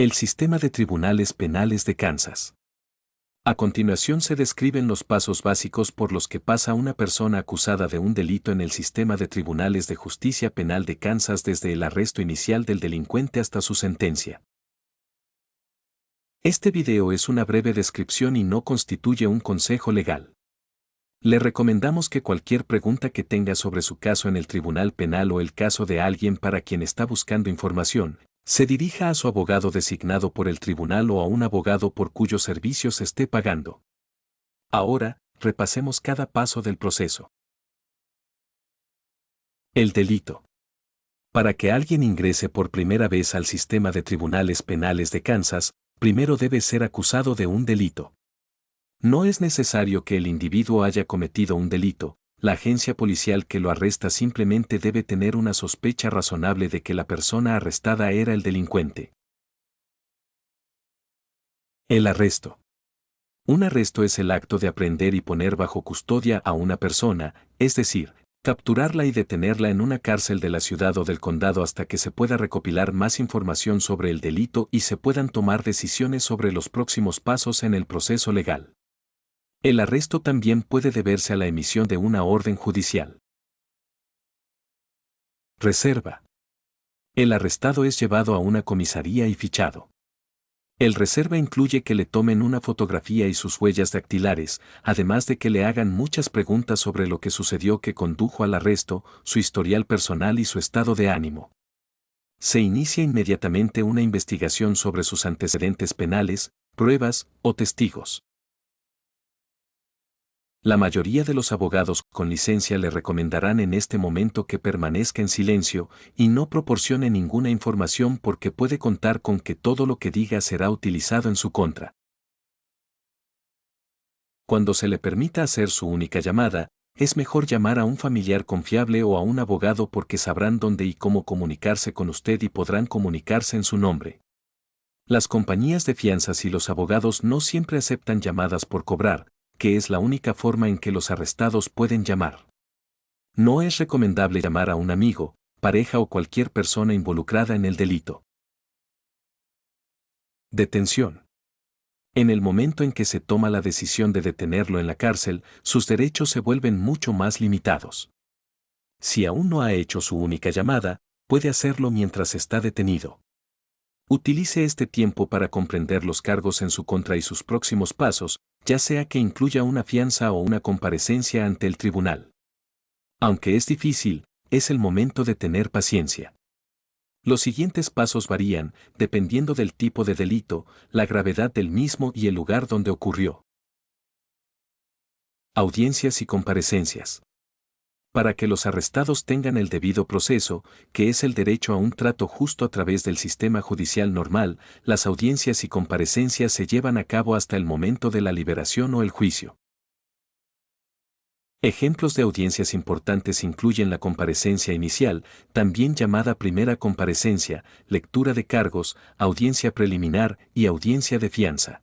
El sistema de tribunales penales de Kansas. A continuación se describen los pasos básicos por los que pasa una persona acusada de un delito en el sistema de tribunales de justicia penal de Kansas desde el arresto inicial del delincuente hasta su sentencia. Este video es una breve descripción y no constituye un consejo legal. Le recomendamos que cualquier pregunta que tenga sobre su caso en el tribunal penal o el caso de alguien para quien está buscando información, se dirija a su abogado designado por el tribunal o a un abogado por cuyos servicios esté pagando. Ahora, repasemos cada paso del proceso. El delito. Para que alguien ingrese por primera vez al sistema de tribunales penales de Kansas, primero debe ser acusado de un delito. No es necesario que el individuo haya cometido un delito, la agencia policial que lo arresta simplemente debe tener una sospecha razonable de que la persona arrestada era el delincuente. El arresto. Un arresto es el acto de aprehender y poner bajo custodia a una persona, es decir, capturarla y detenerla en una cárcel de la ciudad o del condado hasta que se pueda recopilar más información sobre el delito y se puedan tomar decisiones sobre los próximos pasos en el proceso legal. El arresto también puede deberse a la emisión de una orden judicial. Reserva. El arrestado es llevado a una comisaría y fichado. El reserva incluye que le tomen una fotografía y sus huellas dactilares, además de que le hagan muchas preguntas sobre lo que sucedió que condujo al arresto, su historial personal y su estado de ánimo. Se inicia inmediatamente una investigación sobre sus antecedentes penales, pruebas o testigos. La mayoría de los abogados con licencia le recomendarán en este momento que permanezca en silencio y no proporcione ninguna información porque puede contar con que todo lo que diga será utilizado en su contra. Cuando se le permita hacer su única llamada, es mejor llamar a un familiar confiable o a un abogado porque sabrán dónde y cómo comunicarse con usted y podrán comunicarse en su nombre. Las compañías de fianzas y los abogados no siempre aceptan llamadas por cobrar, que es la única forma en que los arrestados pueden llamar. No es recomendable llamar a un amigo, pareja o cualquier persona involucrada en el delito. Detención. En el momento en que se toma la decisión de detenerlo en la cárcel, sus derechos se vuelven mucho más limitados. Si aún no ha hecho su única llamada, puede hacerlo mientras está detenido. Utilice este tiempo para comprender los cargos en su contra y sus próximos pasos, ya sea que incluya una fianza o una comparecencia ante el tribunal. Aunque es difícil, es el momento de tener paciencia. Los siguientes pasos varían, dependiendo del tipo de delito, la gravedad del mismo y el lugar donde ocurrió. Audiencias y comparecencias. Para que los arrestados tengan el debido proceso, que es el derecho a un trato justo a través del sistema judicial normal, las audiencias y comparecencias se llevan a cabo hasta el momento de la liberación o el juicio. Ejemplos de audiencias importantes incluyen la comparecencia inicial, también llamada primera comparecencia, lectura de cargos, audiencia preliminar y audiencia de fianza.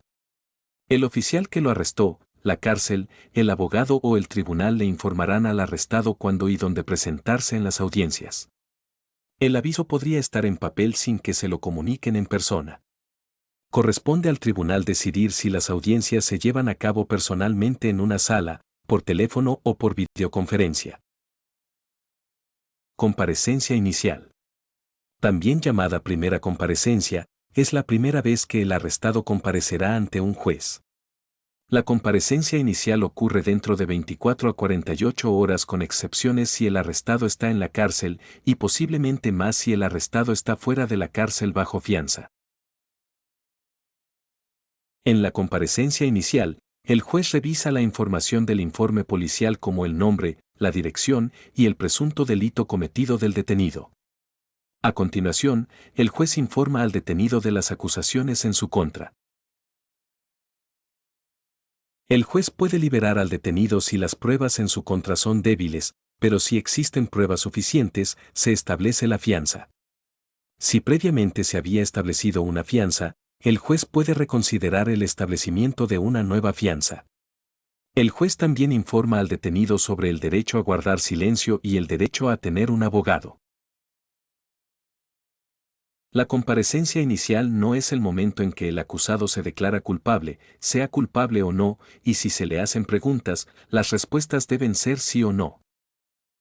El oficial que lo arrestó, la cárcel, el abogado o el tribunal le informarán al arrestado cuándo y dónde presentarse en las audiencias. El aviso podría estar en papel sin que se lo comuniquen en persona. Corresponde al tribunal decidir si las audiencias se llevan a cabo personalmente en una sala, por teléfono o por videoconferencia. Comparecencia inicial. También llamada primera comparecencia, es la primera vez que el arrestado comparecerá ante un juez. La comparecencia inicial ocurre dentro de 24 a 48 horas con excepciones si el arrestado está en la cárcel y posiblemente más si el arrestado está fuera de la cárcel bajo fianza. En la comparecencia inicial, el juez revisa la información del informe policial como el nombre, la dirección y el presunto delito cometido del detenido. A continuación, el juez informa al detenido de las acusaciones en su contra. El juez puede liberar al detenido si las pruebas en su contra son débiles, pero si existen pruebas suficientes, se establece la fianza. Si previamente se había establecido una fianza, el juez puede reconsiderar el establecimiento de una nueva fianza. El juez también informa al detenido sobre el derecho a guardar silencio y el derecho a tener un abogado. La comparecencia inicial no es el momento en que el acusado se declara culpable, sea culpable o no, y si se le hacen preguntas, las respuestas deben ser sí o no.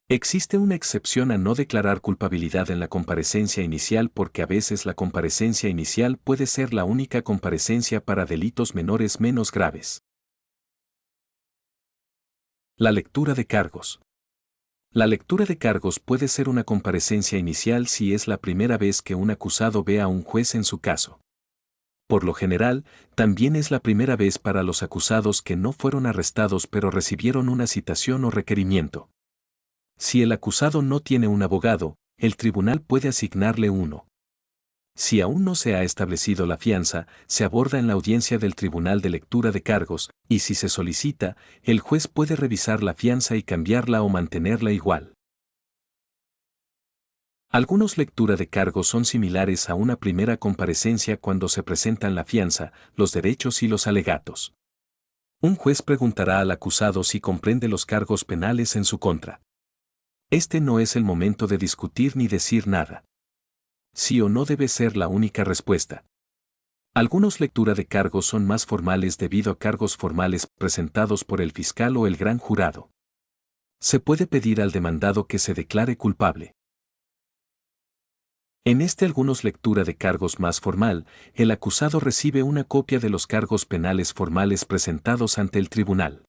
Existe una excepción a no declarar culpabilidad en la comparecencia inicial porque a veces la comparecencia inicial puede ser la única comparecencia para delitos menores menos graves. La lectura de cargos. La lectura de cargos puede ser una comparecencia inicial si es la primera vez que un acusado ve a un juez en su caso. Por lo general, también es la primera vez para los acusados que no fueron arrestados pero recibieron una citación o requerimiento. Si el acusado no tiene un abogado, el tribunal puede asignarle uno. Si aún no se ha establecido la fianza, se aborda en la audiencia del Tribunal de Lectura de Cargos, y si se solicita, el juez puede revisar la fianza y cambiarla o mantenerla igual. Algunos lectura de cargos son similares a una primera comparecencia cuando se presentan la fianza, los derechos y los alegatos. Un juez preguntará al acusado si comprende los cargos penales en su contra. Este no es el momento de discutir ni decir nada. Sí o no debe ser la única respuesta. Algunos lectura de cargos son más formales debido a cargos formales presentados por el fiscal o el gran jurado. Se puede pedir al demandado que se declare culpable. En algunos lectura de cargos más formal, el acusado recibe una copia de los cargos penales formales presentados ante el tribunal.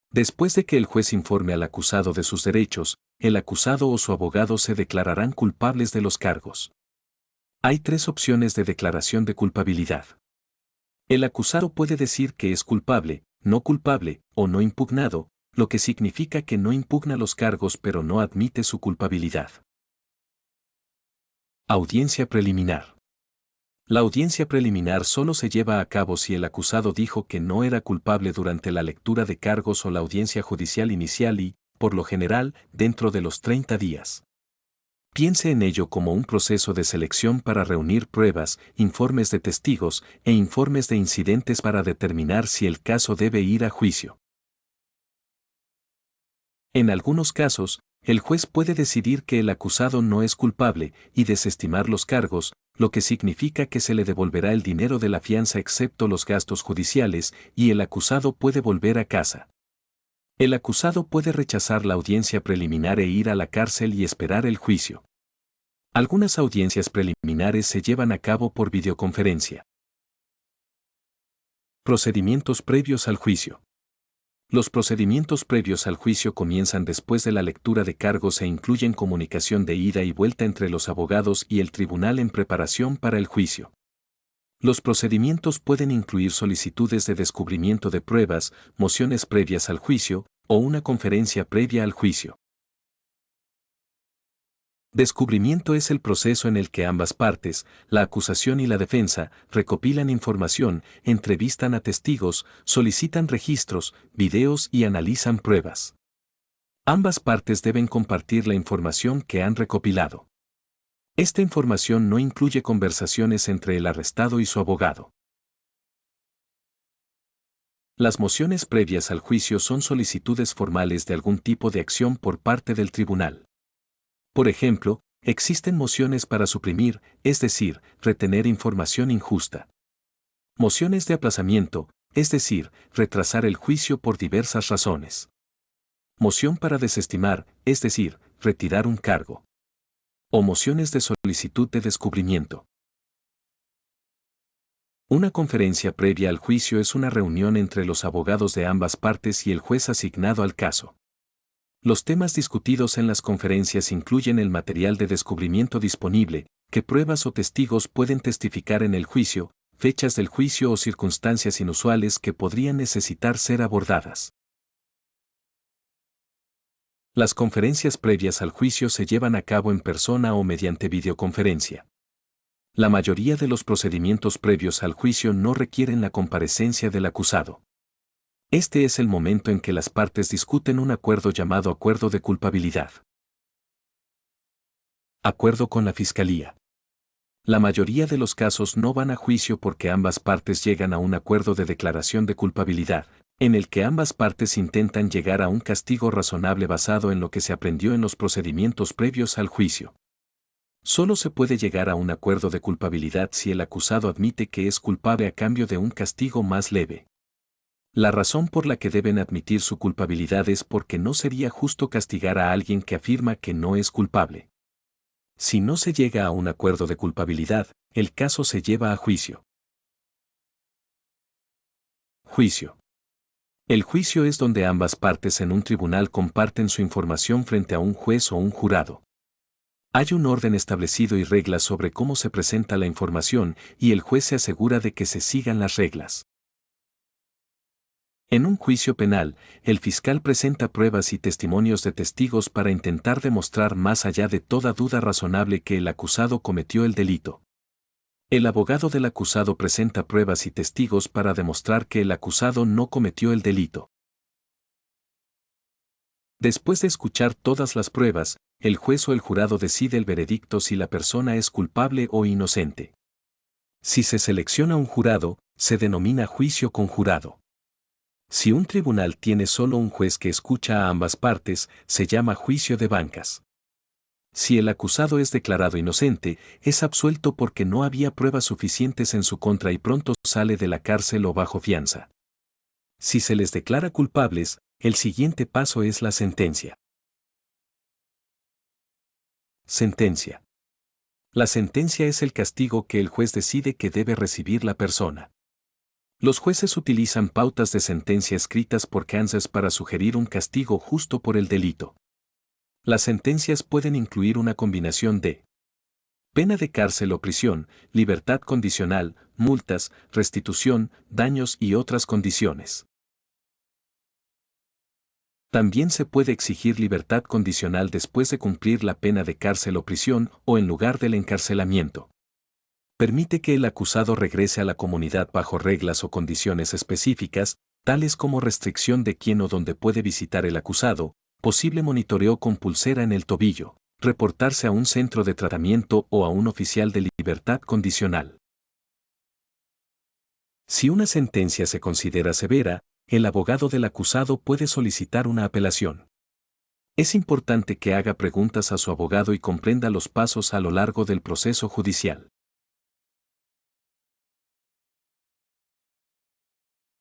Después de que el juez informe al acusado de sus derechos, el acusado o su abogado se declararán culpables de los cargos. Hay 3 opciones de declaración de culpabilidad. El acusado puede decir que es culpable, no culpable o no impugnado, lo que significa que no impugna los cargos pero no admite su culpabilidad. Audiencia preliminar. La audiencia preliminar solo se lleva a cabo si el acusado dijo que no era culpable durante la lectura de cargos o la audiencia judicial inicial y, por lo general, dentro de los 30 días. Piense en ello como un proceso de selección para reunir pruebas, informes de testigos e informes de incidentes para determinar si el caso debe ir a juicio. En algunos casos, el juez puede decidir que el acusado no es culpable y desestimar los cargos, lo que significa que se le devolverá el dinero de la fianza excepto los gastos judiciales y el acusado puede volver a casa. El acusado puede rechazar la audiencia preliminar e ir a la cárcel y esperar el juicio. Algunas audiencias preliminares se llevan a cabo por videoconferencia. Procedimientos previos al juicio. Los procedimientos previos al juicio comienzan después de la lectura de cargos e incluyen comunicación de ida y vuelta entre los abogados y el tribunal en preparación para el juicio. Los procedimientos pueden incluir solicitudes de descubrimiento de pruebas, mociones previas al juicio, o una conferencia previa al juicio. Descubrimiento es el proceso en el que ambas partes, la acusación y la defensa, recopilan información, entrevistan a testigos, solicitan registros, videos y analizan pruebas. Ambas partes deben compartir la información que han recopilado. Esta información no incluye conversaciones entre el arrestado y su abogado. Las mociones previas al juicio son solicitudes formales de algún tipo de acción por parte del tribunal. Por ejemplo, existen mociones para suprimir, es decir, retener información injusta. Mociones de aplazamiento, es decir, retrasar el juicio por diversas razones. Moción para desestimar, es decir, retirar un cargo. O mociones de solicitud de descubrimiento. Una conferencia previa al juicio es una reunión entre los abogados de ambas partes y el juez asignado al caso. Los temas discutidos en las conferencias incluyen el material de descubrimiento disponible, qué pruebas o testigos pueden testificar en el juicio, fechas del juicio o circunstancias inusuales que podrían necesitar ser abordadas. Las conferencias previas al juicio se llevan a cabo en persona o mediante videoconferencia. La mayoría de los procedimientos previos al juicio no requieren la comparecencia del acusado. Este es el momento en que las partes discuten un acuerdo llamado acuerdo de culpabilidad. Acuerdo con la Fiscalía. La mayoría de los casos no van a juicio porque ambas partes llegan a un acuerdo de declaración de culpabilidad, en el que ambas partes intentan llegar a un castigo razonable basado en lo que se aprendió en los procedimientos previos al juicio. Solo se puede llegar a un acuerdo de culpabilidad si el acusado admite que es culpable a cambio de un castigo más leve. La razón por la que deben admitir su culpabilidad es porque no sería justo castigar a alguien que afirma que no es culpable. Si no se llega a un acuerdo de culpabilidad, el caso se lleva a juicio. Juicio. El juicio es donde ambas partes en un tribunal comparten su información frente a un juez o un jurado. Hay un orden establecido y reglas sobre cómo se presenta la información, y el juez se asegura de que se sigan las reglas. En un juicio penal, el fiscal presenta pruebas y testimonios de testigos para intentar demostrar más allá de toda duda razonable que el acusado cometió el delito. El abogado del acusado presenta pruebas y testigos para demostrar que el acusado no cometió el delito. Después de escuchar todas las pruebas, el juez o el jurado decide el veredicto si la persona es culpable o inocente. Si se selecciona un jurado, se denomina juicio conjurado. Si un tribunal tiene solo un juez que escucha a ambas partes, se llama juicio de bancas. Si el acusado es declarado inocente, es absuelto porque no había pruebas suficientes en su contra y pronto sale de la cárcel o bajo fianza. Si se les declara culpables, el siguiente paso es la sentencia. Sentencia. La sentencia es el castigo que el juez decide que debe recibir la persona. Los jueces utilizan pautas de sentencia escritas por Kansas para sugerir un castigo justo por el delito. Las sentencias pueden incluir una combinación de pena de cárcel o prisión, libertad condicional, multas, restitución, daños y otras condiciones. También se puede exigir libertad condicional después de cumplir la pena de cárcel o prisión o en lugar del encarcelamiento. Permite que el acusado regrese a la comunidad bajo reglas o condiciones específicas, tales como restricción de quién o dónde puede visitar el acusado, posible monitoreo con pulsera en el tobillo, reportarse a un centro de tratamiento o a un oficial de libertad condicional. Si una sentencia se considera severa, el abogado del acusado puede solicitar una apelación. Es importante que haga preguntas a su abogado y comprenda los pasos a lo largo del proceso judicial.